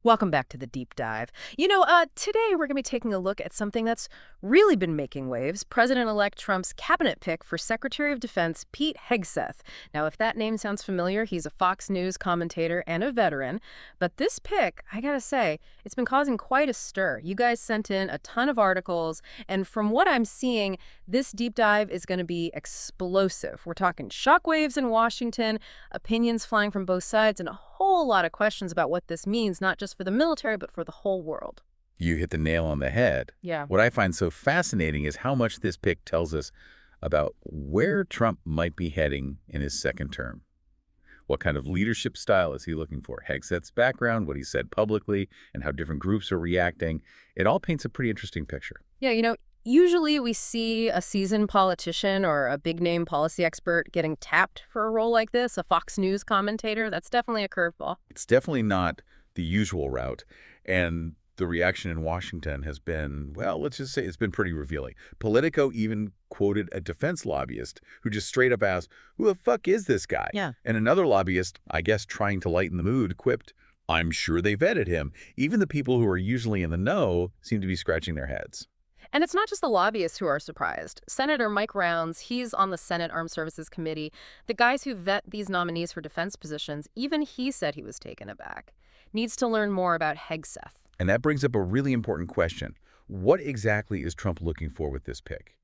Welcome back to the deep dive. Today we're going to be taking a look at something that's really been making waves. President-elect Trump's cabinet pick for Secretary of Defense Pete Hegseth. Now, if that name sounds familiar, he's a Fox News commentator and a veteran. But this pick, I gotta say, it's been causing quite a stir. You guys sent in a ton of articles, and from what I'm seeing, this deep dive is going to be explosive. We're talking shockwaves in Washington, opinions flying from both sides, and a whole lot of questions about what this means, not just for the military, but for the whole world. You hit the nail on the head. Yeah. What I find so fascinating is how much this pick tells us about where Trump might be heading in his second term. What kind of leadership style is he looking for? Hegseth's background, what he said publicly, and how different groups are reacting. It all paints a pretty interesting picture. Yeah, usually we see a seasoned politician or a big-name policy expert getting tapped for a role like this, a Fox News commentator. That's definitely a curveball. It's definitely not the usual route. And the reaction in Washington has been, well, let's just say it's been pretty revealing. Politico even quoted a defense lobbyist who just straight up asked, who the fuck is this guy? Yeah. And another lobbyist, I guess trying to lighten the mood, quipped, I'm sure they vetted him. Even the people who are usually in the know seem to be scratching their heads. And it's not just the lobbyists who are surprised. Senator Mike Rounds, he's on the Senate Armed Services Committee. The guys who vet these nominees for defense positions, even he said he was taken aback. Needs to learn more about Hegseth. And that brings up a really important question. What exactly is Trump looking for with this pick?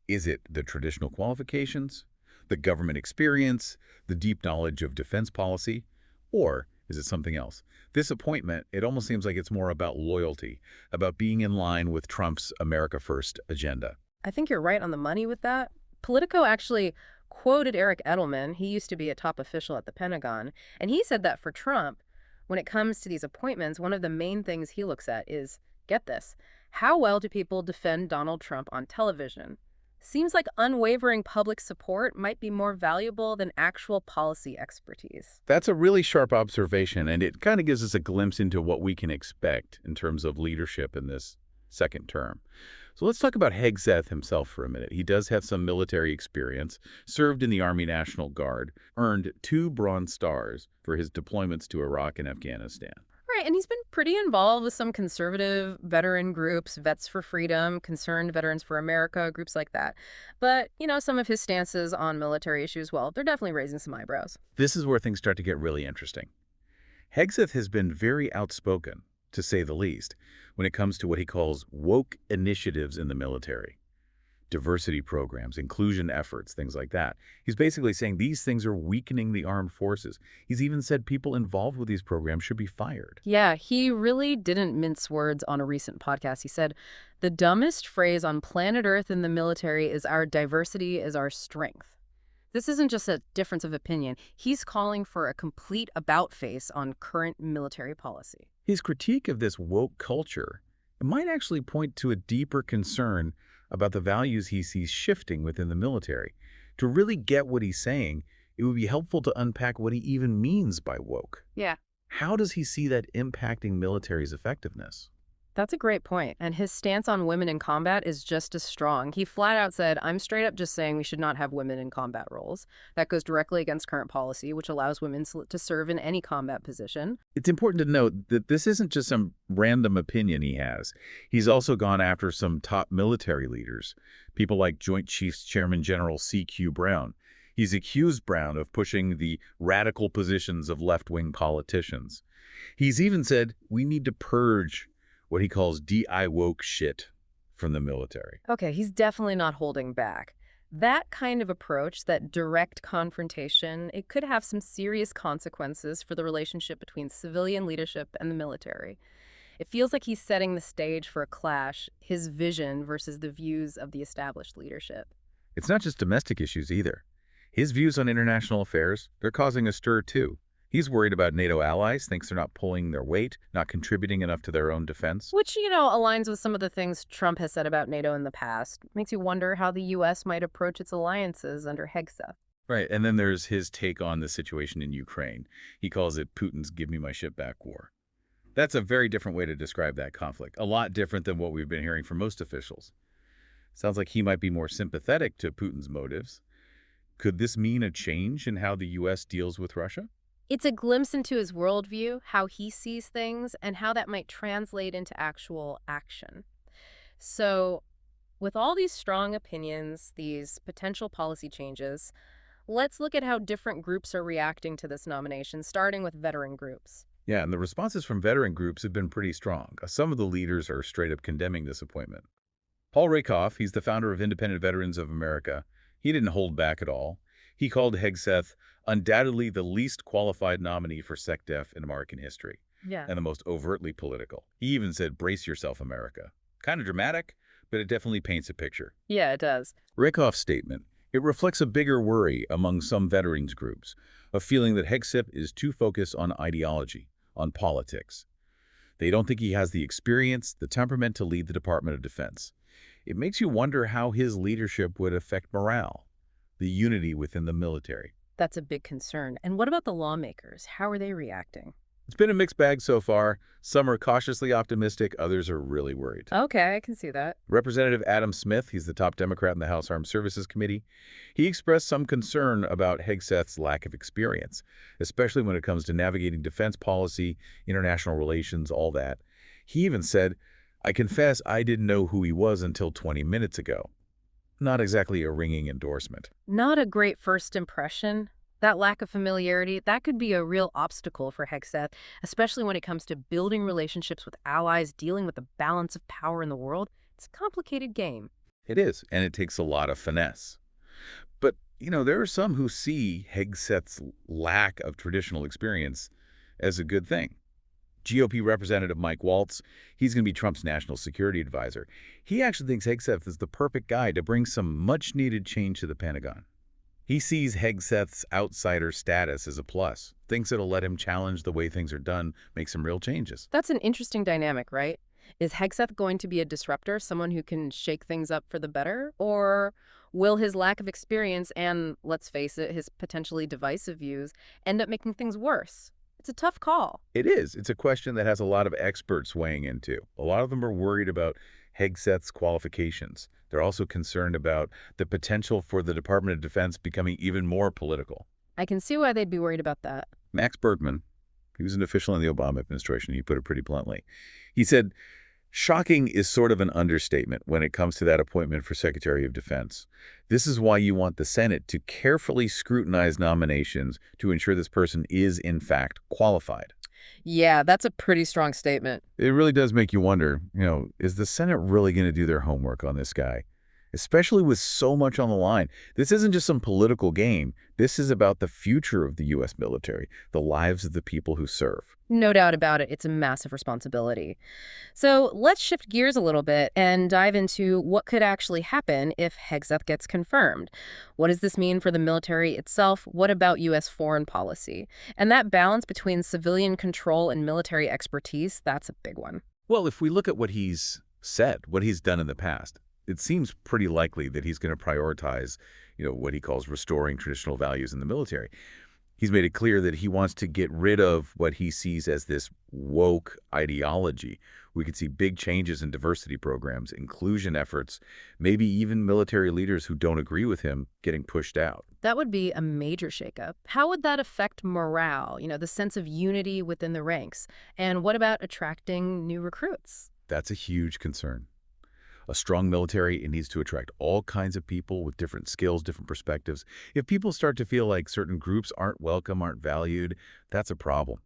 Is it the traditional qualifications, the government experience, the deep knowledge of defense policy, or is it something else? This appointment, it almost seems like it's more about loyalty, about being in line with Trump's America First agenda. I think you're right on the money with that. Politico actually quoted Eric Edelman. He used to be a top official at the Pentagon, and he said that for Trump, when it comes to these appointments, one of the main things he looks at is, get this, how well do people defend Donald Trump on television? Seems like unwavering public support might be more valuable than actual policy expertise. That's a really sharp observation, and it kind of gives us a glimpse into what we can expect in terms of leadership in this second term. So let's talk about Hegseth himself for a minute. He does have some military experience, served in the Army National Guard, earned 2 Bronze Stars for his deployments to Iraq and Afghanistan. Right, and he's been pretty involved with some conservative veteran groups, Vets for Freedom, Concerned Veterans for America, groups like that. But, some of his stances on military issues, well, they're definitely raising some eyebrows. This is where things start to get really interesting. Hegseth has been very outspoken, to say the least, when it comes to what he calls woke initiatives in the military. Diversity programs, inclusion efforts, things like that. He's basically saying these things are weakening the armed forces. He's even said people involved with these programs should be fired. Yeah, he really didn't mince words on a recent podcast. He said, the dumbest phrase on planet Earth in the military is our diversity is our strength. This isn't just a difference of opinion. He's calling for a complete about-face on current military policy. His critique of this woke culture might actually point to a deeper concern about the values he sees shifting within the military. To really get what he's saying, it would be helpful to unpack what he even means by woke. Yeah. How does he see that impacting military's effectiveness? That's a great point. And his stance on women in combat is just as strong. He flat out said, I'm straight up just saying we should not have women in combat roles. That goes directly against current policy, which allows women to serve in any combat position. It's important to note that this isn't just some random opinion he has. He's also gone after some top military leaders, people like Joint Chiefs Chairman General C.Q. Brown. He's accused Brown of pushing the radical positions of left-wing politicians. He's even said we need to purge what he calls DI woke shit from the military. Okay, he's definitely not holding back. That kind of approach, that direct confrontation, it could have some serious consequences for the relationship between civilian leadership and the military. It feels like he's setting the stage for a clash, his vision versus the views of the established leadership. It's not just domestic issues either. His views on international affairs, they're causing a stir too. He's worried about NATO allies, thinks they're not pulling their weight, not contributing enough to their own defense. Which, aligns with some of the things Trump has said about NATO in the past. Makes you wonder how the U.S. might approach its alliances under Hegseth. Right, and then there's his take on the situation in Ukraine. He calls it Putin's give me my shit back war. That's a very different way to describe that conflict, a lot different than what we've been hearing from most officials. Sounds like he might be more sympathetic to Putin's motives. Could this mean a change in how the U.S. deals with Russia? It's a glimpse into his worldview, how he sees things, and how that might translate into actual action. So, with all these strong opinions, these potential policy changes, let's look at how different groups are reacting to this nomination, starting with veteran groups. Yeah, and the responses from veteran groups have been pretty strong. Some of the leaders are straight up condemning this appointment. Paul Rakoff, he's the founder of Independent Veterans of America. He didn't hold back at all. He called Hegseth undoubtedly the least qualified nominee for SecDef in American history, Yeah. and the most overtly political. He even said, "Brace yourself, America." Kind of dramatic, but it definitely paints a picture. Yeah, it does. Rakoff's statement, it reflects a bigger worry among some veterans groups, a feeling that Hegseth is too focused on ideology, on politics. They don't think he has the experience, the temperament to lead the Department of Defense. It makes you wonder how his leadership would affect morale, the unity within the military. That's a big concern. And what about the lawmakers? How are they reacting? It's been a mixed bag so far. Some are cautiously optimistic, others are really worried. Okay, I can see that. Representative Adam Smith, he's the top Democrat in the House Armed Services Committee, he expressed some concern about Hegseth's lack of experience, especially when it comes to navigating defense policy, international relations, all that. He even said, "I confess I didn't know who he was until 20 minutes ago." Not exactly a ringing endorsement. Not a great first impression. That lack of familiarity, that could be a real obstacle for Hegseth, especially when it comes to building relationships with allies, dealing with the balance of power in the world. It's a complicated game. It is, and it takes a lot of finesse. But, there are some who see Hegseth's lack of traditional experience as a good thing. GOP Representative Mike Waltz, he's going to be Trump's national security advisor. He actually thinks Hegseth is the perfect guy to bring some much-needed change to the Pentagon. He sees Hegseth's outsider status as a plus, thinks it'll let him challenge the way things are done, make some real changes. That's an interesting dynamic, right? Is Hegseth going to be a disruptor, someone who can shake things up for the better? Or will his lack of experience and, let's face it, his potentially divisive views end up making things worse? It's a tough call. It is. It's a question that has a lot of experts weighing into. A lot of them are worried about Hegseth's qualifications. They're also concerned about the potential for the Department of Defense becoming even more political. I can see why they'd be worried about that. Max Bergman, he was an official in the Obama administration, he put it pretty bluntly. He said, "Shocking is sort of an understatement when it comes to that appointment for Secretary of Defense. This is why you want the Senate to carefully scrutinize nominations to ensure this person is, in fact, qualified." Yeah, that's a pretty strong statement. It really does make you wonder, is the Senate really going to do their homework on this guy? Especially with so much on the line. This isn't just some political game. This is about the future of the U.S. military, the lives of the people who serve. No doubt about it. It's a massive responsibility. So let's shift gears a little bit and dive into what could actually happen if Hegseth gets confirmed. What does this mean for the military itself? What about U.S. foreign policy? And that balance between civilian control and military expertise, that's a big one. Well, if we look at what he's said, what he's done in the past, it seems pretty likely that he's going to prioritize, what he calls restoring traditional values in the military. He's made it clear that he wants to get rid of what he sees as this woke ideology. We could see big changes in diversity programs, inclusion efforts, maybe even military leaders who don't agree with him getting pushed out. That would be a major shakeup. How would that affect morale, the sense of unity within the ranks? And what about attracting new recruits? That's a huge concern. A strong military, it needs to attract all kinds of people with different skills, different perspectives. If people start to feel like certain groups aren't welcome, aren't valued, that's a problem.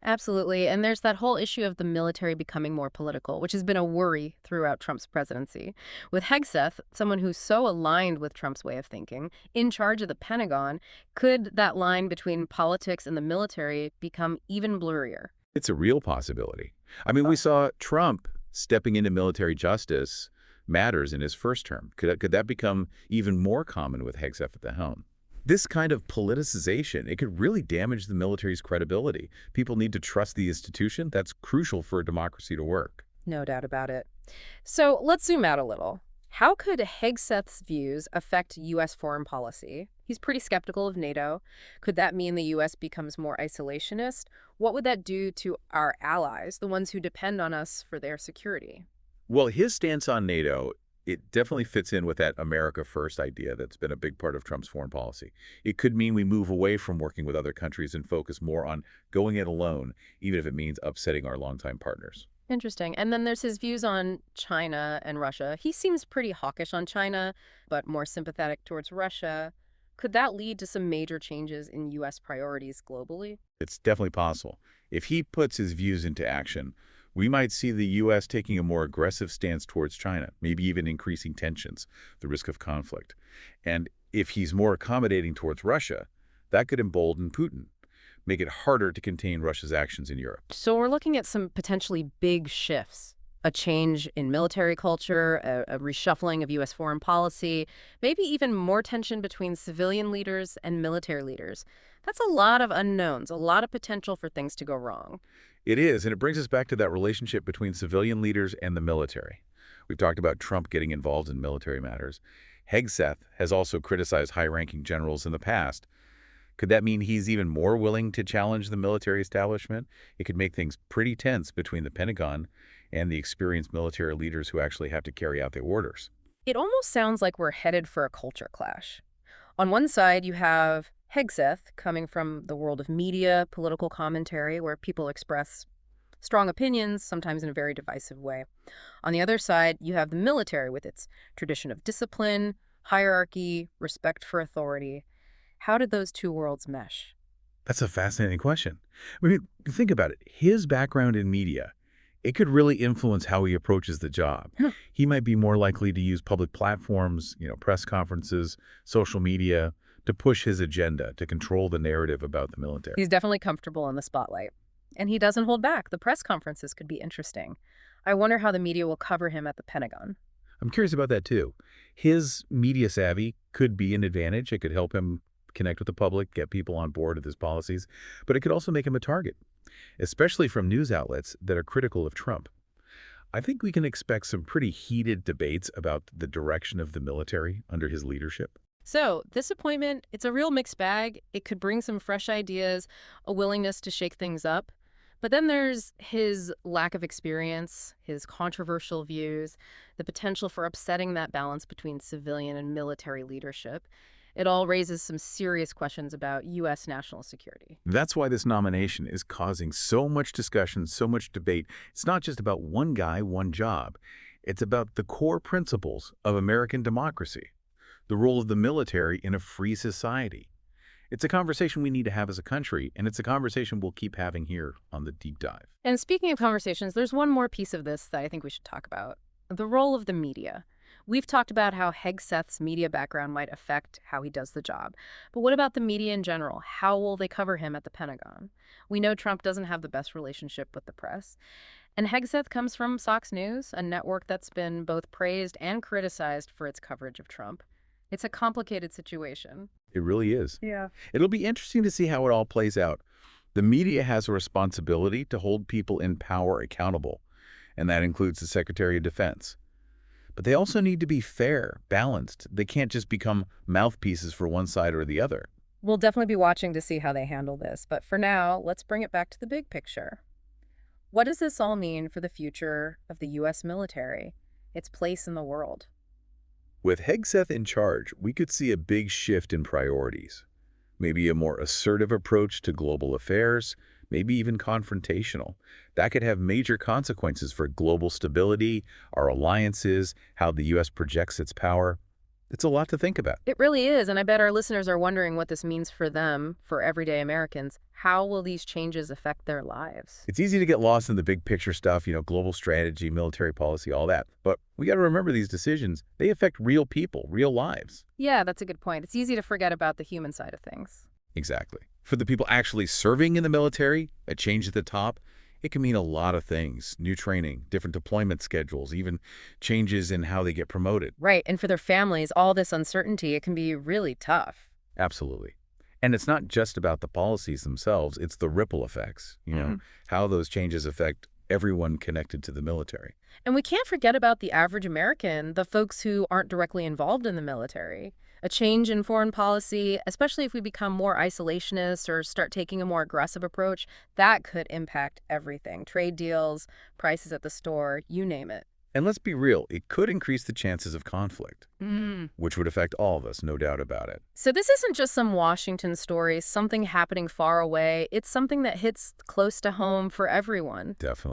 Absolutely. And there's that whole issue of the military becoming more political, which has been a worry throughout Trump's presidency. With Hegseth, someone who's so aligned with Trump's way of thinking, in charge of the Pentagon, could that line between politics and the military become even blurrier? It's a real possibility. I mean, we saw Trump stepping into military justice matters in his first term. Could that become even more common with Hegseth at the helm? This kind of politicization, it could really damage the military's credibility. People need to trust the institution. That's crucial for a democracy to work. No doubt about it. So let's zoom out a little. How could Hegseth's views affect U.S. foreign policy? He's pretty skeptical of NATO. Could that mean the U.S. becomes more isolationist? What would that do to our allies, the ones who depend on us for their security? Well, his stance on NATO, It definitely fits in with that America First idea that's been a big part of Trump's foreign policy. It could mean we move away from working with other countries and focus more on going it alone, even if it means upsetting our longtime partners. Interesting. And then there's his views on China and Russia. He seems pretty hawkish on China, but more sympathetic towards Russia. Could that lead to some major changes in U.S. priorities globally? It's definitely possible. If he puts his views into action, we might see the U.S. taking a more aggressive stance towards China, maybe even increasing tensions, the risk of conflict. And if he's more accommodating towards Russia, that could embolden Putin, make it harder to contain Russia's actions in Europe. So we're looking at some potentially big shifts, a change in military culture, a reshuffling of U.S. foreign policy, maybe even more tension between civilian leaders and military leaders. That's a lot of unknowns, a lot of potential for things to go wrong. It is, and it brings us back to that relationship between civilian leaders and the military. We've talked about Trump getting involved in military matters. Hegseth has also criticized high-ranking generals in the past. Could that mean he's even more willing to challenge the military establishment? It could make things pretty tense between the Pentagon and the experienced military leaders who actually have to carry out the orders. It almost sounds like we're headed for a culture clash. On one side, you have Hegseth, coming from the world of media, political commentary, where people express strong opinions, sometimes in a very divisive way. On the other side, you have the military with its tradition of discipline, hierarchy, respect for authority. How did those two worlds mesh? That's a fascinating question. I mean, think about it. His background in media, it could really influence how he approaches the job. Huh. He might be more likely to use public platforms, press conferences, social media, to push his agenda, to control the narrative about the military. He's definitely comfortable in the spotlight. And he doesn't hold back. The press conferences could be interesting. I wonder how the media will cover him at the Pentagon. I'm curious about that too. His media savvy could be an advantage. It could help him connect with the public, get people on board with his policies, but it could also make him a target, especially from news outlets that are critical of Trump. I think we can expect some pretty heated debates about the direction of the military under his leadership. So this appointment, it's a real mixed bag. It could bring some fresh ideas, a willingness to shake things up. But then there's his lack of experience, his controversial views, the potential for upsetting that balance between civilian and military leadership. It all raises some serious questions about U.S. national security. That's why this nomination is causing so much discussion, so much debate. It's not just about one guy, one job. It's about the core principles of American democracy, the role of the military in a free society. It's a conversation we need to have as a country, and it's a conversation we'll keep having here on the Deep Dive. And speaking of conversations, there's one more piece of this that I think we should talk about. The role of the media. We've talked about how Hegseth's media background might affect how he does the job. But what about the media in general? How will they cover him at the Pentagon? We know Trump doesn't have the best relationship with the press. And Hegseth comes from Fox News, a network that's been both praised and criticized for its coverage of Trump. It's a complicated situation. It really is. Yeah. It'll be interesting to see how it all plays out. The media has a responsibility to hold people in power accountable, and that includes the Secretary of Defense. But they also need to be fair, balanced. They can't just become mouthpieces for one side or the other. We'll definitely be watching to see how they handle this. But for now, let's bring it back to the big picture. What does this all mean for the future of the U.S. military, its place in the world? With Hegseth in charge, we could see a big shift in priorities. Maybe a more assertive approach to global affairs, maybe even confrontational. That could have major consequences for global stability, our alliances, how the U.S. projects its power. It's a lot to think about. It really is, and I bet our listeners are wondering what this means for them, for everyday Americans. How will these changes affect their lives? It's easy to get lost in the big picture stuff, global strategy, military policy, all that. But we got to remember these decisions, they affect real people, real lives. Yeah, that's a good point. It's easy to forget about the human side of things. Exactly. For the people actually serving in the military, a change at the top, it can mean a lot of things. New training, different deployment schedules, even changes in how they get promoted. Right, and for their families, all this uncertainty, it can be really tough. Absolutely. And it's not just about the policies themselves, it's the ripple effects, how those changes affect everyone connected to the military. And we can't forget about the average American, the folks who aren't directly involved in the military. A change in foreign policy, especially if we become more isolationist or start taking a more aggressive approach, that could impact everything. Trade deals, prices at the store, you name it. And let's be real, it could increase the chances of conflict, which would affect all of us, no doubt about it. So this isn't just some Washington story, something happening far away. It's something that hits close to home for everyone. Definitely.